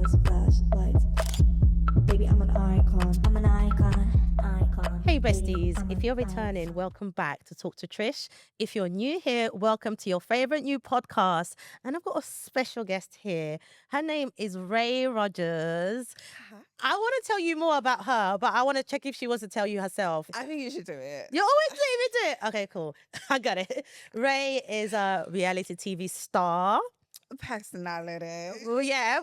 cameras, flashlights. Baby, I'm an icon. I'm an icon. Hey Baby, besties, I'm if an you're returning, icon. welcome back to Talk to Trish. If you're new here, welcome to your favorite new podcast. And I've got a special guest here. Her name is Rae Rogers. I want to tell you more about her, but I want to check if she wants to tell you herself. I think you should do it. You always leave me do it. Okay, cool. I got it. Rae is a reality TV star. Personality. Well, yeah,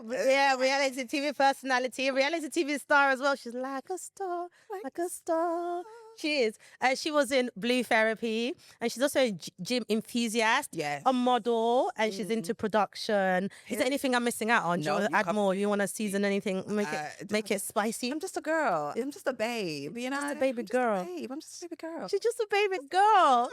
reality TV personality, reality TV star as well. She's like a star, like a star. She is. She was in Blue Therapy, and she's also a gym enthusiast, Yes. a model, and she's into production. Is there anything I'm missing out on? Do you No, want you to add can't- more? You want to season anything? Make it spicy? I'm just a girl. I'm just a babe. You know, just a baby I'm just girl. A babe. I'm just a baby girl. She's just a baby girl.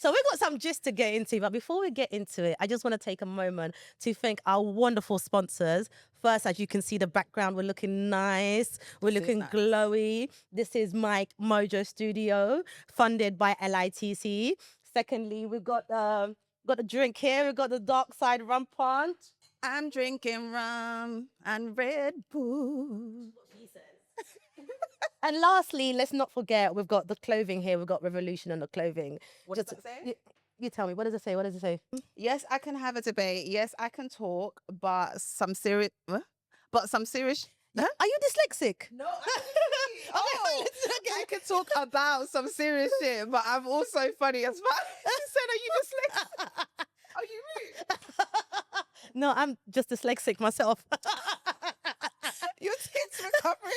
So we've got some gist to get into, but before we get into it, I just want to take a moment to thank our wonderful sponsors. First, as you can see the background, we're looking nice. We're looking nice. glowy. This is Mike Mojo Studio, funded by LITC. Secondly, we've got a drink here. We've got the Dark Side Rum Punch. I'm drinking rum and Red Bull. And lastly, let's not forget, we've got the clothing here. We've got Revolution on the clothing. What does that say? You tell me, what does it say? What does it say? Yes, I can have a debate. Yes, I can talk, but some serious. Huh? Are you dyslexic? No. I can talk about some serious shit, but I'm also funny as fuck. She said, "Are you dyslexic? Are you rude?" No, I'm just dyslexic myself. Your tits recovering.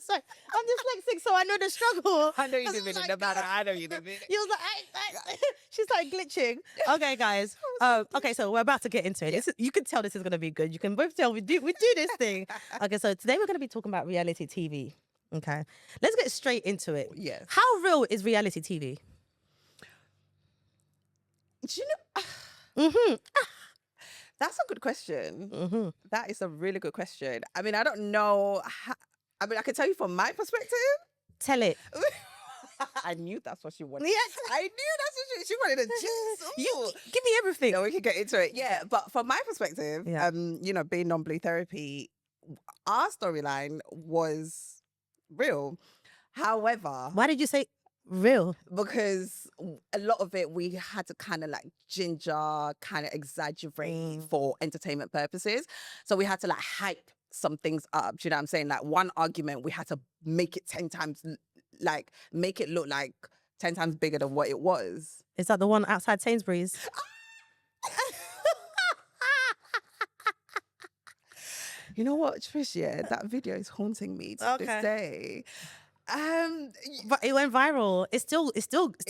Sorry, I'm dyslexic, so I know the struggle. I know you didn't mean it. No matter. I know you didn't mean it. You was like, she started glitching. Okay, guys. Okay, so we're about to get into it. You can tell this is going to be good. You can both tell we do this thing. Okay, so today we're going to be talking about reality TV. Okay, let's get straight into it. Yes. How real is reality TV? Do you know? That's a good question. Mm-hmm. That is a really good question. I mean, I don't know. I mean, I can tell you from my perspective. Tell it. I knew that's what she wanted. Yes. I knew that's what she wanted. A juice. You give me everything. No, we can get into it. Yeah, but from my perspective, Yeah. you know, being on Blue Therapy, our storyline was real. However, Why did you say real? because a lot of it we had to kind of like ginger, kind of exaggerate for entertainment purposes. So we had to like hype some things up. Do you know what I'm saying? Like one argument, we had to make it 10 times, like make it look like 10 times bigger than what it was. Is that the one outside Sainsbury's? You know what, Trish? Yeah, that video is haunting me to Okay. this day. But it went viral. It's still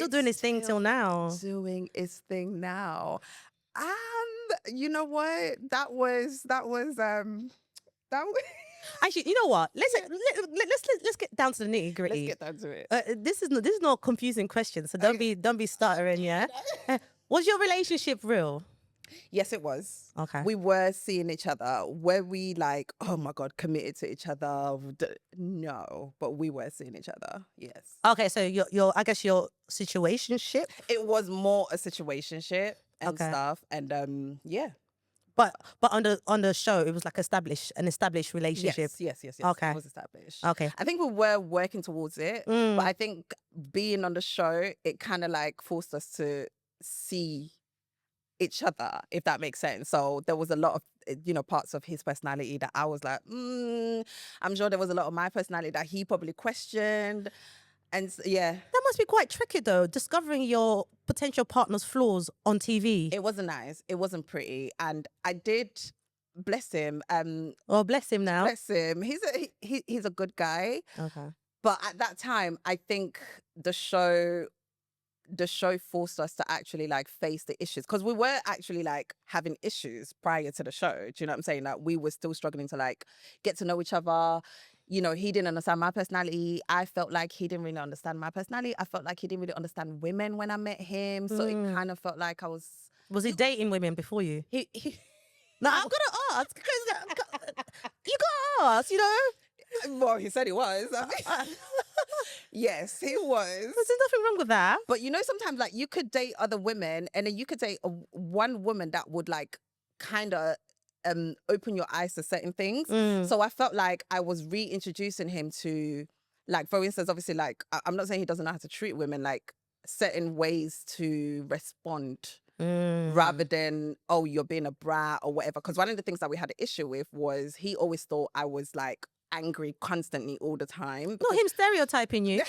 doing its thing till still now. Doing its thing now. You know what? That was Actually, you know what? Let's get down to the nitty Let's gritty. get down to it. This is not confusing questions, so don't be stuttering. Yeah. Was your relationship real? Yes, it was. Okay. We were seeing each other. Were we like, oh my God, committed to each other? No, but we were seeing each other. Yes. Okay, so your I guess your situationship, It was more a situationship and Okay. stuff. And yeah. but on the show it was like an established relationship. Yes. Okay. It was established. Okay. I think we were working towards it, but I think being on the show, it kind of like forced us to see each other, if that makes sense. So there was a lot of, you know, parts of his personality that I was like, I'm sure there was a lot of my personality that he probably questioned. And yeah, That must be quite tricky though, discovering your potential partner's flaws on TV. it wasn't nice. It wasn't pretty. And I did, bless him. Oh, bless him now. Bless him. He's a good guy. Okay. But at that time, I think the show forced us to actually like face the issues, because we were actually like having issues prior to the show. Do you know what I'm saying? Like we were still struggling to like get to know each other. You know, he didn't understand my personality. I felt like he didn't really understand my personality. I felt like he didn't really understand women when I met him. So it kind of felt like I was. Was he dating women before you? He No, I'm gonna ask because you gotta ask. You know. well, he said he was. I mean, yes, he was. There's nothing wrong with that. But you know, sometimes like you could date other women, and then you could date one woman that would like kind of open your eyes to certain things. Mm. So I felt like I was reintroducing him to, like, for instance, obviously, like, I'm not saying he doesn't know how to treat women, like certain ways to respond rather than, oh, you're being a brat or whatever. Because one of the things that we had an issue with was he always thought I was like angry constantly all the time. Not him stereotyping you.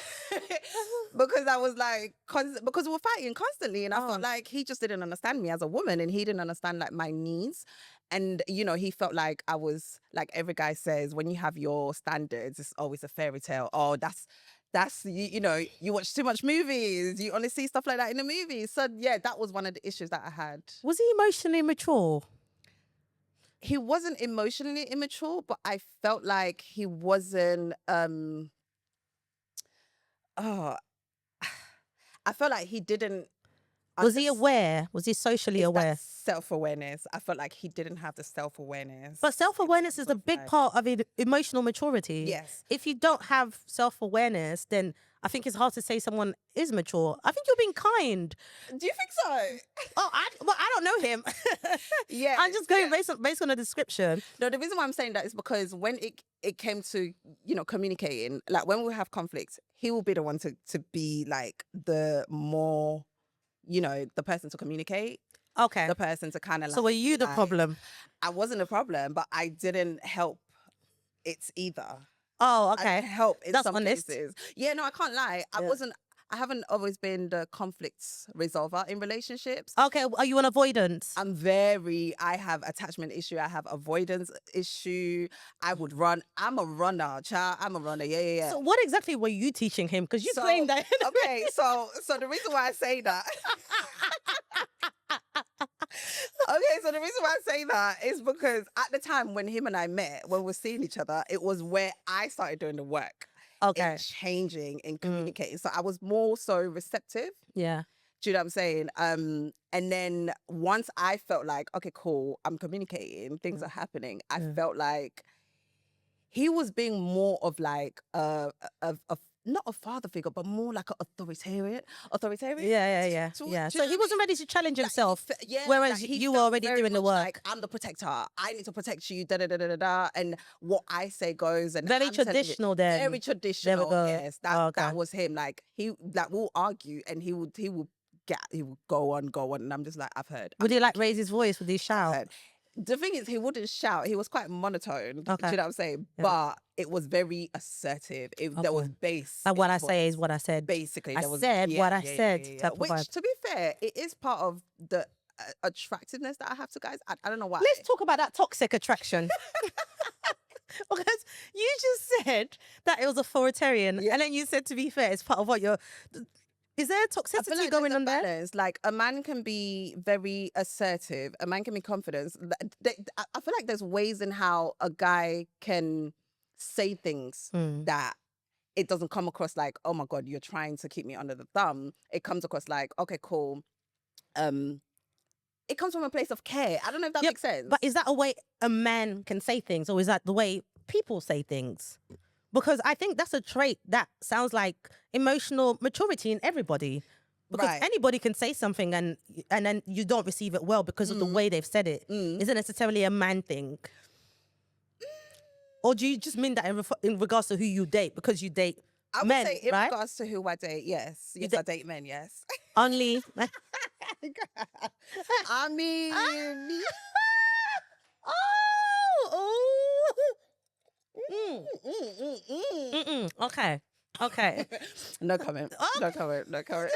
Because I was like, because we were fighting constantly, and I Oh. felt like he just didn't understand me as a woman, and he didn't understand like my needs. And you know, he felt like I was like, every guy says, when you have your standards, it's always a fairy tale. Oh, that's you know, you watch too much movies, you only see stuff like that in the movies. So yeah, that was one of the issues that I had. Was he emotionally mature? He wasn't emotionally immature, but I felt like he wasn't I felt like he didn't. Was he aware? Was he socially aware? Self-awareness. I felt like he didn't have the self-awareness. But self-awareness is a big part of emotional maturity. Yes. If you don't have self-awareness, then I think it's hard to say someone is mature. I think you're being kind. Do you think so? Oh, I don't know him. Yeah. I'm just going based on the description. No, the reason why I'm saying that is because when it came to, you know, communicating, like when we have conflicts, he will be the one to be like the more, you know, the person to communicate. Okay. The person to kind of like. So were you the problem? I wasn't a problem, but I didn't help it either. Oh, I okay. didn't help in That's some honest. cases. Yeah, no, I can't lie. I haven't always been the conflicts resolver in relationships. Okay, are you an avoidance? I have attachment issue. I have avoidance issue. I would run. I'm a runner, child. I'm a runner. Yeah. So what exactly were you teaching him? Because you claim that. Okay, so the reason why I say that. Okay, so the reason why I say that is because at the time when him and I met, when we were seeing each other, it was where I started doing the work. Okay. In changing and communicating. So I was more so receptive. Yeah. Do you know what I'm saying? And then once I felt like, okay, cool, I'm communicating, things are happening, I felt like he was being more of like a not a father figure, but more like an authoritarian. Yeah. So he wasn't ready to challenge himself. Whereas you were already doing the work. Like, I'm the protector. I need to protect you. And what I say goes. And Very I'm telling you, traditional then. Very traditional. There we go. Yes, that was him. Like we'll argue, and he would go on, and I'm just like, I've heard. Would he like raise his voice? Would he shout? The thing is, he wouldn't shout. He was quite monotone. Okay. Do you know what I'm saying? Yeah. But it was very assertive. There was bass. And what I say is what I said. Basically, I there was, said what I said. type of Which, vibe. to be fair, it is part of the attractiveness that I have to guys. I don't know why. Let's talk about that toxic attraction. Because you just said that it was authoritarian, and then you said, to be fair, it's part of what you're. Is there I feel toxicity like going there's a on there? balance. Like, a man can be very assertive. A man can be confident. I feel like there's ways in how a guy can say things that it doesn't come across like, oh my God, you're trying to keep me under the thumb. It comes across like, okay, cool. It comes from a place of care. I don't know if that makes sense. But is that a way a man can say things, or is that the way people say things? Because I think that's a trait that sounds like emotional maturity in everybody. Because anybody can say something and then you don't receive it well because of the way they've said it. Isn't necessarily a man thing. Or do you just mean that in regards to who you date? Because you date I would men, say in right? regards to who I date, yes. Yes, I date men, yes. Only. I mean... Okay. No comment. No comment. Okay.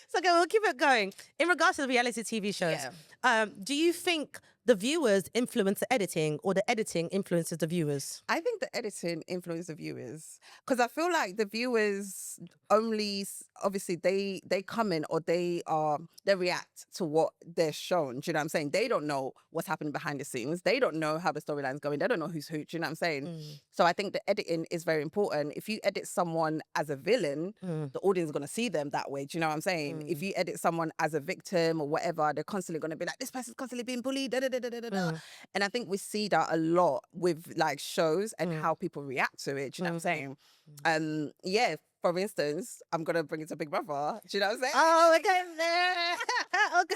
So we'll keep it going. In regards to the reality TV shows, do you think the viewers influence the editing, or the editing influences the viewers? I think the editing influences the viewers, because I feel like the viewers only, obviously they come in, or they react to what they're shown. Do you know what I'm saying? They don't know what's happening behind the scenes. They don't know how the storyline's going. They don't know who's who. Do you know what I'm saying? So I think the editing is very important. If you edit someone as a villain, the audience is going to see them that way. Do you know what I'm saying? If you edit someone as a victim or whatever, they're constantly going to be like, this person's constantly being bullied. And I think we see that a lot with like shows and how people react to it. Do you know what I'm saying? For instance, I'm gonna bring it to Big Brother. Do you know what I'm saying? Oh, okay.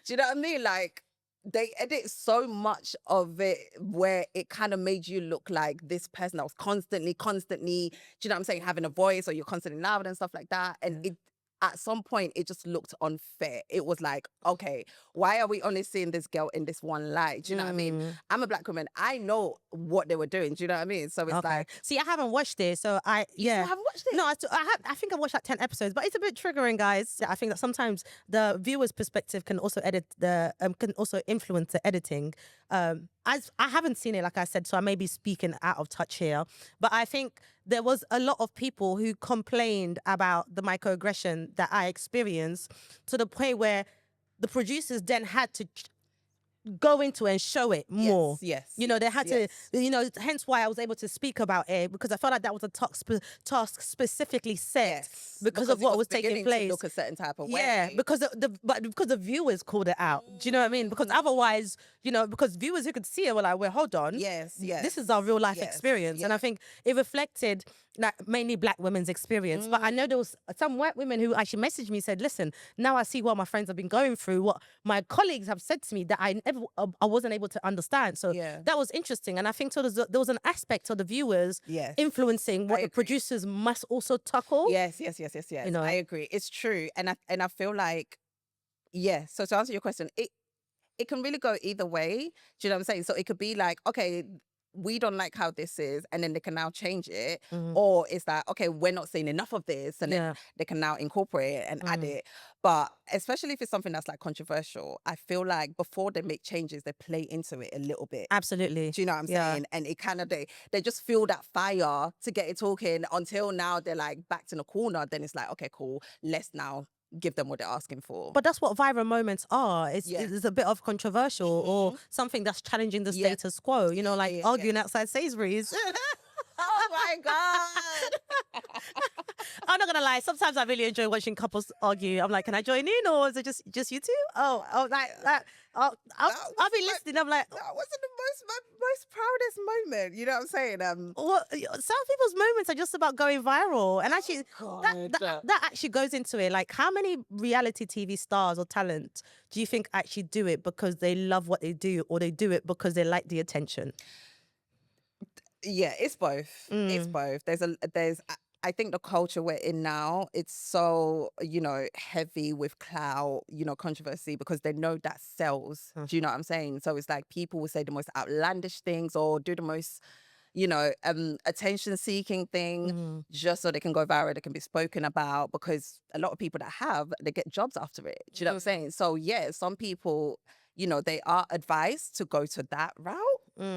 Do you know what I mean? Like, they edit so much of it where it kind of made you look like this person that was constantly, do you know what I'm saying, having a voice, or you're constantly loud and stuff like that. And it, at some point, it just looked unfair. It was like, okay, why are we only seeing this girl in this one light? Do you know what I mean? I'm a black woman. I know what they were doing. Do you know what I mean? So it's like, See, I haven't watched it, so you still haven't watched it? No, I think I watched like 10 episodes, but it's a bit triggering, guys. I think that sometimes the viewer's perspective can also can also influence the editing. As I haven't seen it, like I said, so I may be speaking out of touch here, but I think there was a lot of people who complained about the microaggression that I experienced, to the point where the producers then had to go into and show it more. Yes. You know, they had to, you know, hence why I was able to speak about it, because I felt like that was a task specifically set because of what was taking place. To look a certain type of way. Yeah, because because the viewers called it out. Do you know what I mean? Because otherwise, you know, because viewers who could see it were like, well, hold on. This is our real life experience. And I think it reflected like mainly black women's experience. But I know there was some white women who actually messaged me, said, listen, now I see what my friends have been going through, what my colleagues have said to me that I wasn't able to understand. So that was interesting. And I think so there was an aspect of the viewers influencing what the producers must also tackle. Yes. You know, I agree. It's true. And I feel like, so to answer your question, it can really go either way. Do you know what I'm saying? So it could be like, okay, we don't like how this is, and then they can now change it. Or it's like, okay, we're not seeing enough of this, and then they can now incorporate it and add it. But especially if it's something that's like controversial, I feel like before they make changes, they play into it a little bit. Absolutely. Do you know what I'm saying? And it kind of, they just feel that fire to get it talking, until now they're like backed in a corner. Then it's like, okay, cool, let's now give them what they're asking for. But that's what viral moments are. It's a bit of controversial or something that's challenging the status quo, you know, like arguing outside Sainsbury's. Oh my God. I'm not gonna lie, sometimes I really enjoy watching couples argue. I'm like, can I join in, or is it just you two? I'll be listening. I'm like, that wasn't the most proudest moment. You know what I'm saying? Well, some people's moments are just about going viral, and actually, that actually goes into it. Like, how many reality TV stars or talent do you think actually do it because they love what they do, or they do it because they like the attention? Yeah, it's both. It's both. I think the culture we're in now, it's so, you know, heavy with clout, you know, controversy, because they know that sells. Do you know what I'm saying? So it's like people will say the most outlandish things, or do the most, you know, attention-seeking thing, just so they can go viral, they can be spoken about, because a lot of people that they get jobs after it. Do you know what I'm saying? So yeah, some people, you know, they are advised to go to that route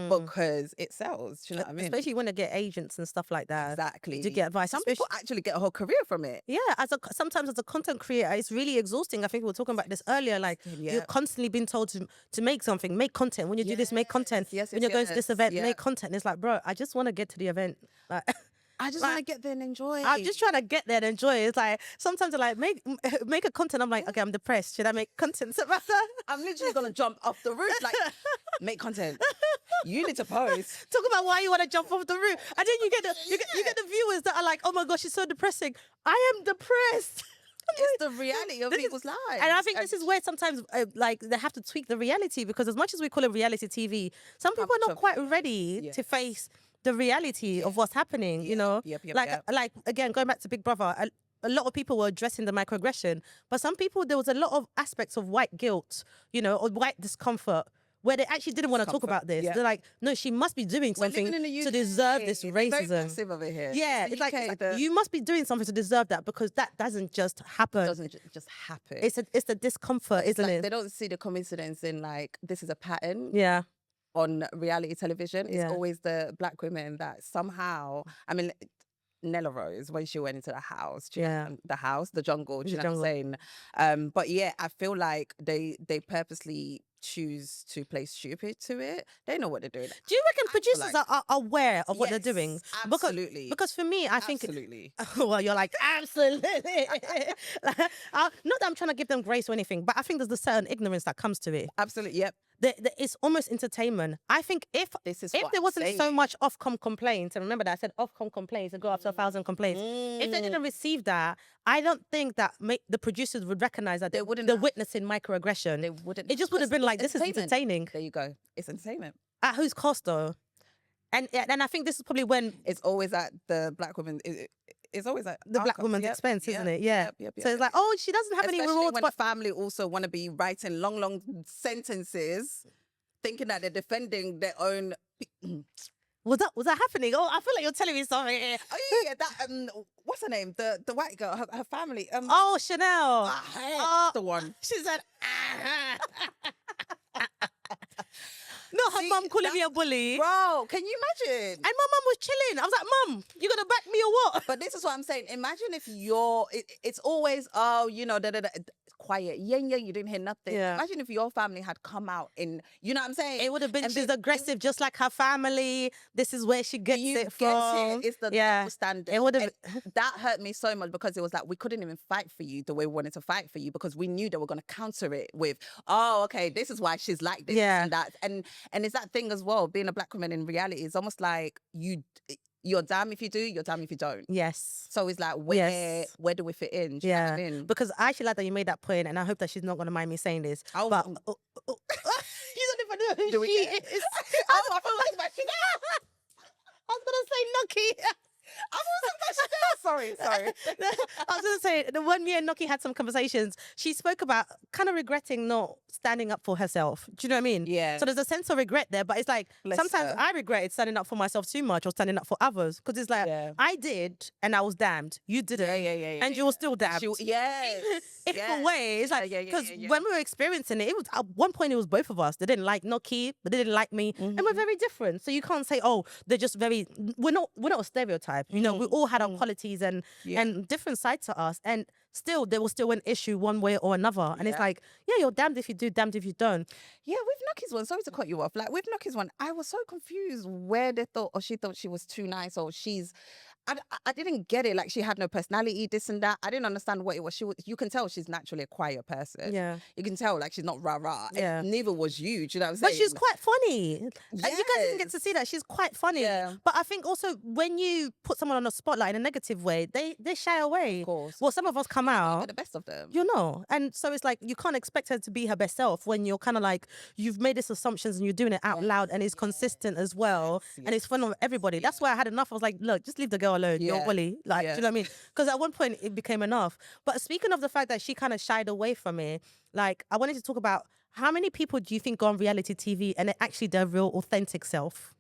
because it sells. Do you know what I mean? Especially when they get agents and stuff like that. Exactly. To get advice. Some people actually get a whole career from it. Yeah, sometimes as a content creator, it's really exhausting. I think we were talking about this earlier. Like, you're constantly being told to make something, make content. When you do this, make content. When you're going to this event, make content. It's like, bro, I just want to get to the event. Like, I just want to get there and enjoy it. I'm just trying to get there and enjoy it. It's like, sometimes I like, make a content. I'm like, okay, I'm depressed. Should I make content about that? I'm literally going to jump off the roof. Like, make content. You need to post. Talk about why you want to jump off the roof. And then you get the viewers that are like, oh my gosh, it's so depressing. I am depressed. It's the reality of people's lives. And I think this is where sometimes like they have to tweak the reality, because as much as we call it reality TV, some people are not quite ready to face the reality of what's happening, you know? Like again, going back to Big Brother, a lot of people were addressing the microaggression, but some people, there was a lot of aspects of white guilt, you know, or white discomfort, where they actually didn't want to talk about this. They're like, no, she must be doing something to deserve this racism. It's very passive over here. Yeah, it's like you must be doing something to deserve that, because that doesn't just happen. It doesn't just happen. It's the discomfort, isn't it? They don't see the coincidence in, like, this is a pattern. Yeah. On reality television, it's always the black women that somehow, I mean, Nella Rose, when she went into the house, the jungle, do you know what I'm saying? But yeah, I feel like they purposely choose to play stupid to it. They know what they're doing. Do you reckon producers are aware of what they're doing? Absolutely. Because for me, I think... Absolutely. Well, you're like, absolutely. Not that I'm trying to give them grace or anything, but I think there's a certain ignorance that comes to it. Absolutely, yep. it's almost entertainment. I think if This is if what there I'm wasn't so saying. much Ofcom complaints, and remember that I said Ofcom complaints and go up to 1,000 complaints. If they didn't receive that, I don't think that the producers would recognize that They wouldn't they're have- witnessing microaggression. They wouldn't. It just would have been It's like, this is entertainment. entertaining. There you go. It's entertainment. At whose cost though? And I think this is probably when It's always at the black woman. It's always at the black outcomes. woman's Yep, expense, isn't yep, it? Yeah. yep, So it's like, oh, she doesn't have any Especially rewards, when but the family also want to be writing long sentences, thinking that they're defending their own. was that happening? Oh, I feel like you're telling me something here. Oh yeah, that what's her name? The white girl, her family. Oh, Chanel. That's the one. She said, no, her See, mum calling me a bully. Bro, can you imagine? And my mum was chilling. I was like, Mum, you gonna back me or what? But this is what I'm saying. Imagine if it's always, quiet. Yeah, you didn't hear nothing. Yeah. Imagine if your family had come out in, you know what I'm saying? It would have been, And she's be- aggressive just like her family. This is where she gets You it get from. It's the Yeah. double standard. It would have. And that hurt me so much because it was like we couldn't even fight for you the way we wanted to fight for you because we knew they were going to counter it with, oh, okay, this is why she's like this Yeah. and that. And it's that thing as well, being a black woman in reality is almost like you're damn if you do, you're damn if you don't. Yes. So it's like, Yes. where do we fit in? Do you know what I mean? Because I actually like that you made that point, and I hope that she's not going to mind me saying this. Oh, but oh. you don't even know who Do we she get- is. Oh, I feel like I was going to say Nucky. sorry. I was going to say, the when me and Noki had some conversations, she spoke about kind of regretting not standing up for herself. Do you know what I mean? Yeah. So there's a sense of regret there, but it's like, Bless sometimes her. I regretted standing up for myself too much or standing up for others. Because it's like, Yeah. I did and I was damned. You didn't. Yeah. And you were still damned. Yes. It's yes. a way. It's like, Yeah. because when we were experiencing it, it was at one point it was both of us. They didn't like Noki, but they didn't like me, and we're very different. So you can't say, oh, they're just very. We're not a stereotype. You know, we all had our qualities and different sides to us, and still there was still an issue one way or another. And it's like, yeah, you're damned if you do, damned if you don't. Yeah, with Nucky's one, sorry to cut you off. Like with Nucky's one, I was so confused where they thought, or she thought she was too nice, or I didn't get it. Like she had no personality, this and that. I didn't understand what it was. You can tell she's naturally a quiet person. Yeah. You can tell like she's not rah-rah. Yeah. And neither was you. Do you know what I'm But saying? she's quite funny. And you guys didn't get to Yes. see that. She's quite funny. Yeah. But I think also when you put someone on a spotlight in a negative way, they shy away. Of course. Well, some of us come out. Get the best of them. You know, and so it's like you can't expect her to be her best self when you're kind of like you've made these assumptions and you're doing it out loud and it's consistent as well and it's fun of everybody. That's why I had enough. I was like, look, just leave the girl alone. You're Yeah. bully, like, Yeah. do you know what I mean? Because at one point it became enough. But speaking of the fact that she kind of shied away from it, like I wanted to talk about how many people do you think go on reality TV and they're actually their real authentic self?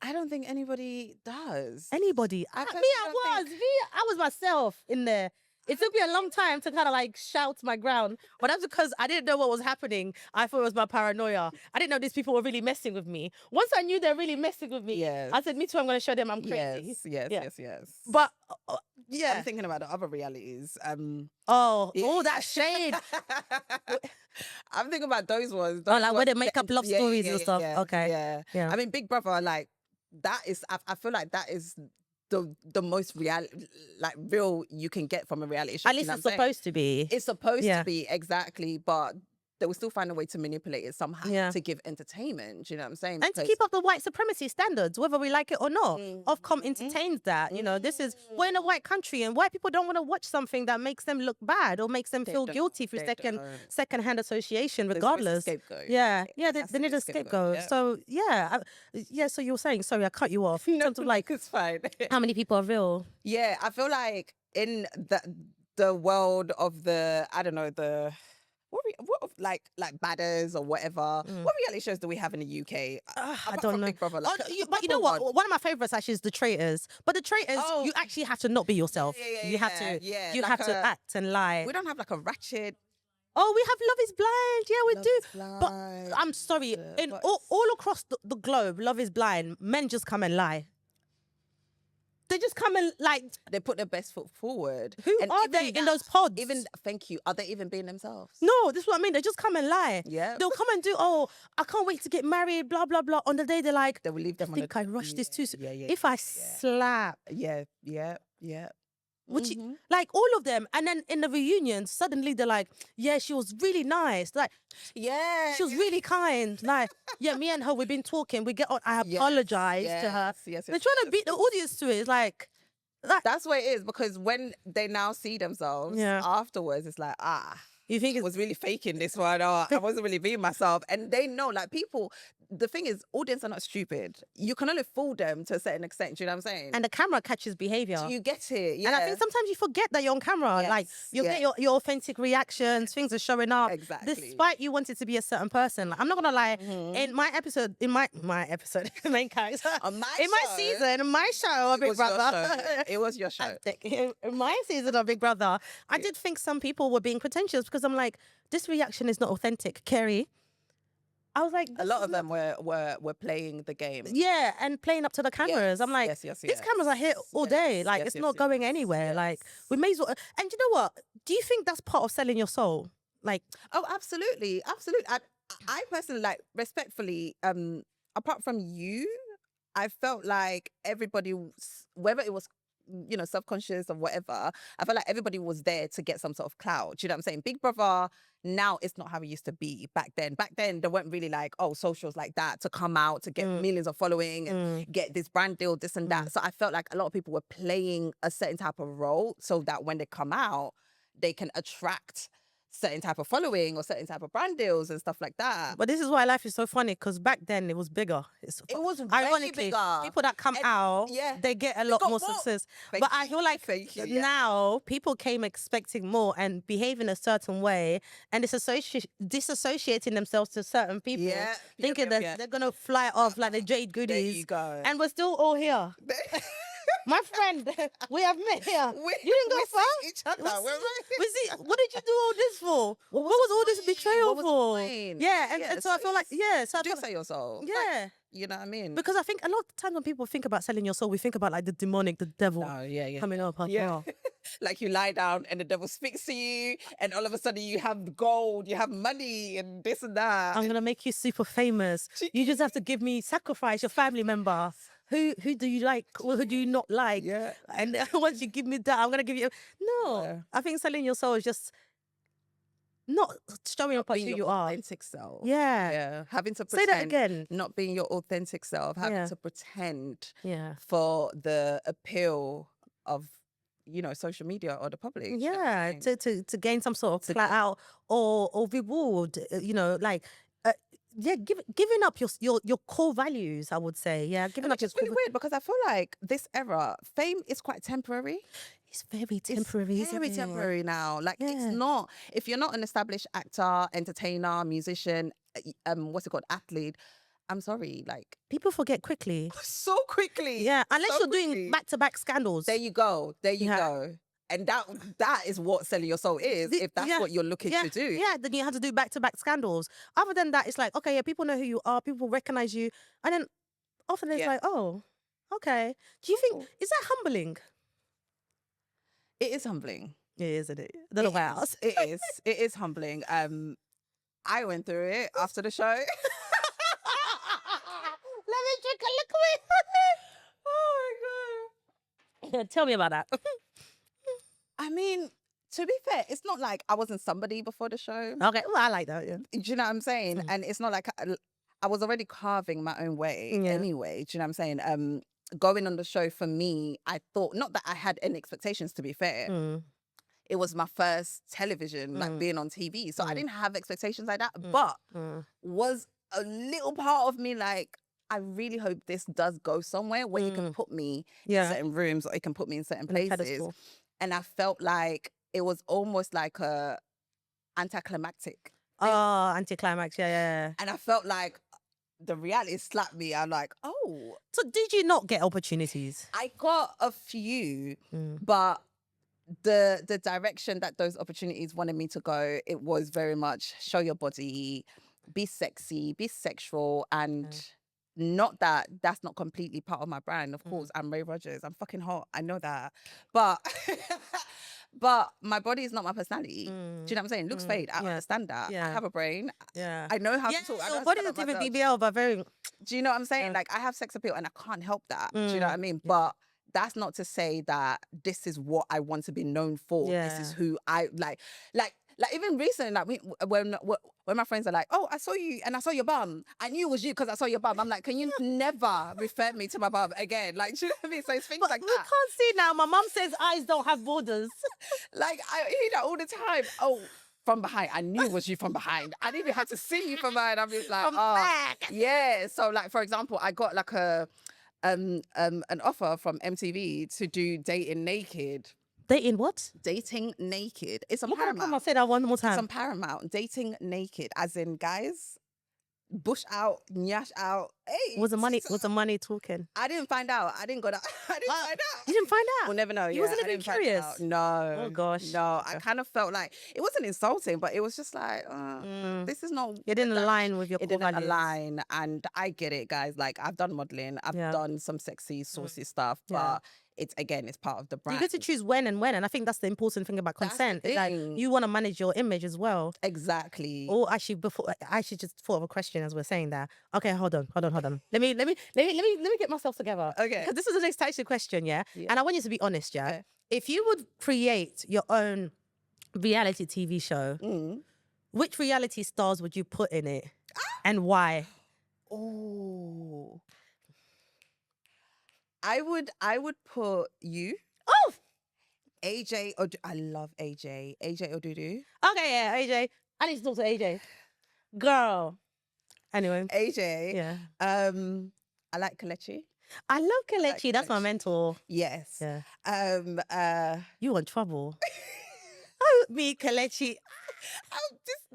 I don't think anybody does. Anybody? I Me, personally I don't was. I was myself in there. It took me a long time to kind of like shout my ground, but that's because I didn't know what was happening. I thought it was my paranoia. I didn't know these people were really messing with me. Once I knew they're really messing with me, Yes. I said, me too, I'm going to show them I'm crazy. Yes. But, I'm yeah. thinking about the other realities. Oh, that shade. I'm thinking about those ones. Oh, Those like where ones- they make up love stories and stuff. Yeah, Okay. yeah. I mean, Big Brother, like that is. I feel like that is the most real you can get from a reality show. At you least know it's what I'm saying? supposed to be. It's supposed Yeah. to be exactly, but they will still find a way to manipulate it somehow Yeah. to give entertainment. Do you know what I'm saying? And to Because- keep up the white supremacy standards, whether we like it or not. Mm. Ofcom entertains that. You know, we're in a white country and white people don't want to watch something that makes them look bad or makes them They feel don't. guilty through They don't. second-hand association, There's always a regardless. scapegoat. Yeah, There they has to need be a scapegoat. yeah. So, so you were saying, sorry, I cut you off. In terms of like, it's fine. how many people are real? Yeah, I feel like in the world of the, I don't know, the what like badders or whatever. What reality shows do we have in the UK? I Apart don't from know. Big Brother, like, But you know proper what? One of my favorites actually is The Traitors. But The Traitors, Oh. you actually have to not be yourself. Yeah, you have to, yeah. you Like have to act and lie. We don't have like a ratchet. Oh, we have Love is Blind. Yeah, we Love do. is Blind. But I'm sorry, in but- all across the globe, Love is Blind, men just come and lie. They just come and like, They put their best foot forward. who And are even they in that- those pods? Even thank you. Are they even being themselves? No, this is what I mean. They just come and lie. Yeah. They'll come and do, oh, I can't wait to get married, blah, blah, blah. On the day, they're like, They will leave I them on think I rushed this too soon. Yeah. If I slap, Yeah. which like all of them. And then in the reunion, suddenly they're like, yeah, she was really nice. Like, Yeah. she was really kind. Like, yeah, me and her, we've been talking. We get on. I apologize to her. Yes, They're trying to beat the audience to it. It's like that's what it is, because when they now see themselves afterwards, it's like, you think I was really faking this one, or I wasn't really being myself. And they know, like, people, the thing is, audience are not stupid. You can only fool them to a certain extent. Do you know what I'm saying? and the camera catches behavior. Do you get it? Yeah. And I think sometimes you forget that you're on camera. Yes, Like, you get your authentic reactions, things are showing up. Exactly. Despite you wanting to be a certain person. Like, I'm not gonna lie, in my episode, my episode, main character, On my in my show, season, my show of it Big was your Brother. show. It was your show. In my season of Big Brother, I did think some people were being pretentious because I'm like, this reaction is not authentic. Kerry, I was like, A lot of them were playing the game. yeah, and playing up to the cameras. I'm like, yes. these cameras are here all day. Like, it's not going anywhere. Like, we may as well. And you know what? Do you think that's part of selling your soul? Like, Oh, absolutely. I personally, like, respectfully, apart from you, I felt like everybody, whether it was, subconscious or whatever, I felt like everybody was there to get some sort of clout. Do you know what I'm saying? Big Brother, now it's not how it used to be back then. Back then, there weren't really like, socials like that to come out, to get millions of following and get this brand deal, this and that. So I felt like a lot of people were playing a certain type of role so that when they come out, they can attract certain type of following or certain type of brand deals and stuff like that. but this is why life is so funny, because back then it was bigger. It was way ironically bigger. people that come out, they get a lot got more more. success. Thank But I you. feel like Thank you, yeah. now people came expecting more and behaving a certain way and disassociating themselves to certain people, Yeah. thinking that they're gonna fly off like the Jade There goodies. you go. And we're still all here. My friend, we have met here. You didn't go far. Each other. What did you do all this for? What was all this betrayal What was for? the point? Yeah, and so I feel like, so I Do feel say your soul. yeah. You know what I mean? Because I think a lot of times when people think about selling your soul, we think about like the demonic, the devil coming up. Like, Yeah. Like you lie down and the devil speaks to you, and all of a sudden you have gold, you have money, and this and that. I'm gonna make you super famous. You just have to give me sacrifice your family member. Who do you like or who do you not like? Yeah. And once you give me that, I'm gonna give you. No, Yeah. I think selling your soul is just not showing up as being who your you are. authentic self. Yeah. Yeah. Having to Say pretend. that again. Not being your authentic self. Having Yeah. to pretend Yeah. for the appeal of, social media or the public. you know what I'm Yeah, saying? to gain some sort of clout out or reward, giving up your core values, I would say. Yeah, giving up Which is your really weird, because I feel like this era, fame is quite temporary. It's very temporary. It's very isn't it? temporary now. Like, it's Yeah. not, if you're not an established actor, entertainer, musician, athlete, I'm sorry, like, People forget quickly. so quickly. Yeah, unless so you're doing quickly. back-to-back scandals. There you go. There you Yeah. go. And that is what selling your soul is, if that's Yeah, what you're looking to do. Yeah, then you have to do back-to-back scandals. Other than that, it's like, okay, yeah, people know who you are, people recognize you, and then often it's Yeah. like, oh, okay. Do you Cool. think is that humbling? It is humbling. It is, isn't it? I don't know why I asked. It is. It is humbling. I went through it after the show. Let me drink a liquid. Oh my God. Tell me about that. I mean, to be fair, it's not like I wasn't somebody before the show. Okay, well, I like that. Yeah. Do you know what I'm saying? And it's not like I was already carving my own way Yeah. anyway. Do you know what I'm saying? Going on the show, for me, I thought, not that I had any expectations, to be fair. Mm. It was my first television, like being on TV. So I didn't have expectations like that. But was a little part of me like, I really hope this does go somewhere where you can put me in certain rooms, or it can put me in certain places. Pedestal. And I felt like it was almost like a anticlimactic. Oh, anticlimax. Yeah. And I felt like the reality slapped me. I'm like, oh, So did you not get opportunities? I got a few, but the direction that those opportunities wanted me to go, it was very much show your body, be sexy, be sexual, and not that that's not completely part of my brand. Of course, I'm Rae Rogers. I'm fucking hot. I know that. But but my body is not my personality. Do you know what I'm saying? Looks fade. I understand that. Yeah. I have a brain. Yeah. I know how to talk. I know Your how body to is stand up different myself. BBL, but very. Do you know what I'm saying? Yeah. Like, I have sex appeal and I can't help that. Do you know what I mean? But that's not to say that this is what I want to be known for. This is Yeah. who I like even recently, like when my friends are like, "Oh, I saw you and I saw your bum. I knew it was you because I saw your bum." I'm like, "Can you never refer me to my bum again?" Like, do you know what I mean? So it's things But like we that. can't see now. My mum says eyes don't have borders. Like I hear that all the time. Oh, from behind. I knew it was you from behind. I didn't even have to see you from behind. I'm just like, From oh, back. yeah. So like, for example, I got like an offer from MTV to do Dating Naked. Dating what? Dating Naked. It's on What kind of Paramount. come? Say that one more It's time. on Paramount. Dating Naked, as in guys, bush out, nyash out. Hey, Was the money talking? I didn't find out. I didn't go down. I didn't find out. You didn't find out? We'll never know. You Yeah, wasn't I even didn't find curious? out. No. Oh, gosh. No, I Okay. kind of felt like it wasn't insulting, but it was just like, this is not. It didn't that- align with your It core didn't values. align, and I get it, guys. Like I've done modeling, I've Yeah. done some sexy, saucy stuff, Yeah. but it's part of the You brand. get to choose when, and I think that's the important thing about That's the consent. It's like thing. you want to manage your image as well. Exactly. Or actually, before I actually just thought of a question as we're saying that. Okay, hold on. Let me get myself together. Okay. Because this is the next type of question, yeah? Yeah. And I want you to be honest, yeah. Okay. If you would create your own reality TV show, which reality stars would you put in it, and why? Oh. I would put you, Oh, AJ. I love AJ. AJ Odudu. okay, yeah, AJ. I need to talk to AJ. Girl. Anyway, AJ. yeah. I like Kelechi. I love Kelechi. That's my Kelechi. mentor. Yes. Yeah. You want trouble. Oh, me, Kelechi.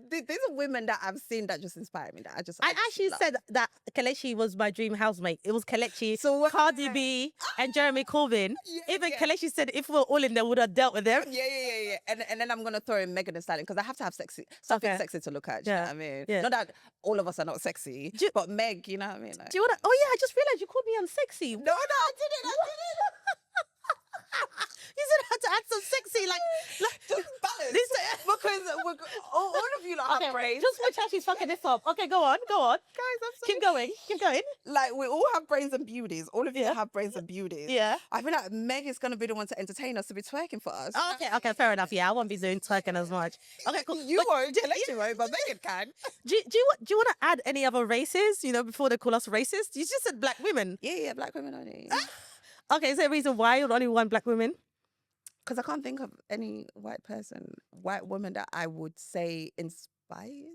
These are women that I've seen that just inspire me. That I just actually love. said that Kelechi was my dream housemate. It was Kelechi, So what- Cardi B, and Jeremy Corbyn. Yeah, Even yeah. Kelechi said if we were all in there, we would have dealt with them. Yeah. And then I'm gonna throw in Megan Thee Stallion because I have to have something Okay. sexy to look at. Do you know what I mean? Yeah. Not that all of us are not sexy, Do you- but Meg, you know what I mean? Like, Do you want to? Oh, yeah, I just realized you called me unsexy. no, I didn't. You said I had to act so sexy. Like Just balance. This- because all of you lot have brains. just watch how she's fucking this up. Okay, go on. Guys, I'm sorry. Keep going. Like, we all have brains and beauties. All of you Yeah. have brains and beauties. Yeah. I feel like Meg is going to be the one to entertain us, to be twerking for us. Oh, okay, fair enough. Yeah, I won't be doing twerking as much. Okay, cool. You won't, Kelechi won't, but Megan can. Do you want to add any other races? You know, before they call us racist, you just said black women. Yeah, black women only. Okay, is there a reason why you're only one black woman? Because I can't think of any white woman that I would say inspires.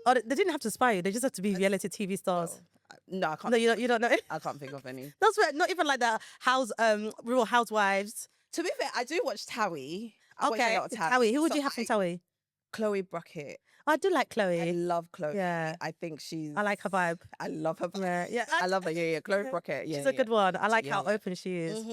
Oh, they didn't have to spy you. They just have to be reality TV stars. No, I can't. No, you don't know. I can't think of any. That's right. Not even like the Real Housewives. To be fair, I do watch Towie. I watch a Okay, lot of Towie. Who would So you have from Towie? Chloe Brockett. I do like I Chloe. love Chloe. Yeah. I think she's. I like her vibe. I love her. Yeah. I love her. Yeah. Chloe Brockett. Yeah. She's a good one. I like Yeah, how yeah. open she is.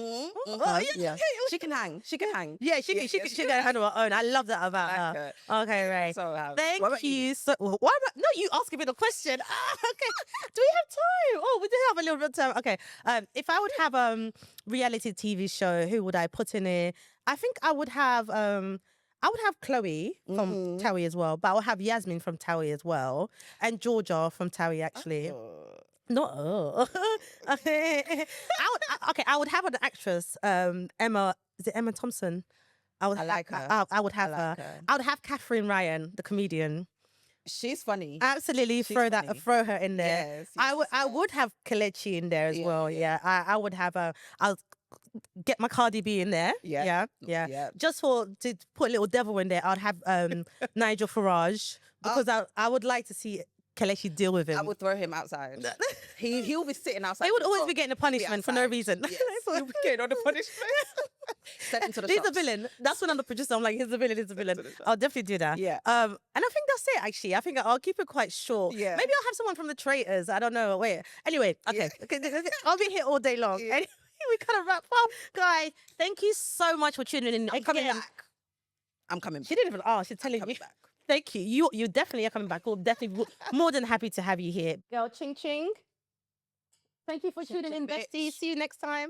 Oh, yeah. She can hang. She can hang. Yeah, she can handle her own. I love that about Like her. her. Okay, right. So, Thank what about you so. Why? No, you asking me the question. Okay. Do we have time? Oh, we do have a little bit of time. Okay. If I would have reality TV show, who would I put in it? I think I would have Chloe from Towie as well, but I would have Yasmin from Towie as well, and Georgia from Towie actually. Not I would have an actress, Emma. Is it Emma Thompson? I like her. I would have I her. like her. I would have Catherine Ryan, the comedian. She's funny. Absolutely, She's throw funny. throw her in there. Yes, I would have Kelechi in there as Yeah, well. Yeah, I would have I'll get my Cardi B in there. Yeah. Yeah. Just to put a little devil in there, I'd have Nigel Farage because I would like to see Kelechi deal with him. I would throw him outside. He'll be sitting outside. He would the always door. be getting a punishment for no outside. reason. Yes. He'll be getting on the punishment. Send him to the He's a shops. villain. That's when I'm the producer. I'm like, he's a villain. I'll definitely do that. Yeah. And I think that's it. Actually, I think I'll keep it quite short. Yeah. Maybe I'll have someone from the Traitors. I don't know. Wait. Anyway. Okay. I'll be here all day long. Yeah. Anyway, we kind of wrap up, guys. Thank you so much for tuning in. I'm coming Again, back. I'm coming back. She didn't even. Oh, she's telling Coming you. back. Thank you. You definitely are coming back. We'll definitely more than happy to have you here, girl. Ching ching. Thank you for tuning in, bitch. bestie. See you next time.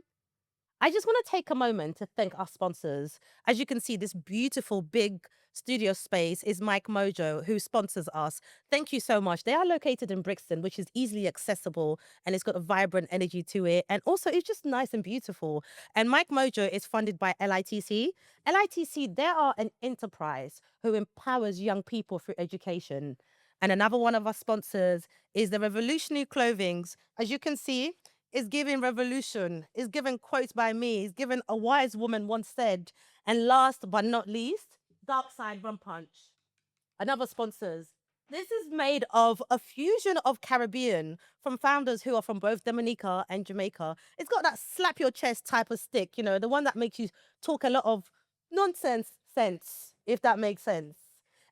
I just want to take a moment to thank our sponsors. As you can see, this beautiful big studio space is Mike Mojo, who sponsors us. Thank you so much. They are located in Brixton, which is easily accessible and it's got a vibrant energy to it. And also, it's just nice and beautiful. And Mike Mojo is funded by LITC. LITC, they are an enterprise who empowers young people through education. And another one of our sponsors is the Revolutionary Clothings. As you can see, is giving revolution, is given quotes by me, is given a wise woman once said. And last but not least, Dark Side Rum Punch. Another sponsors. This is made of a fusion of Caribbean from founders who are from both Dominica and Jamaica. It's got that slap your chest type of stick, you know, the one that makes you talk a lot of nonsense sense, if that makes sense.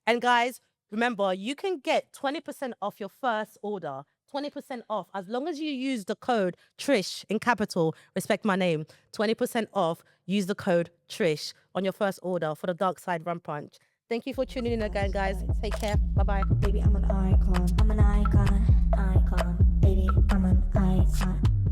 And guys, remember, you can get 20% off your first order. 20% off as long as you use the code Trish in capital, respect my name. 20% off, use the code Trish on your first order for the Dark Side Rum Punch. Thank you for tuning in again, guys. Take care. Bye-bye. Baby, I'm an icon. I'm an icon. Icon. Baby, I'm an icon.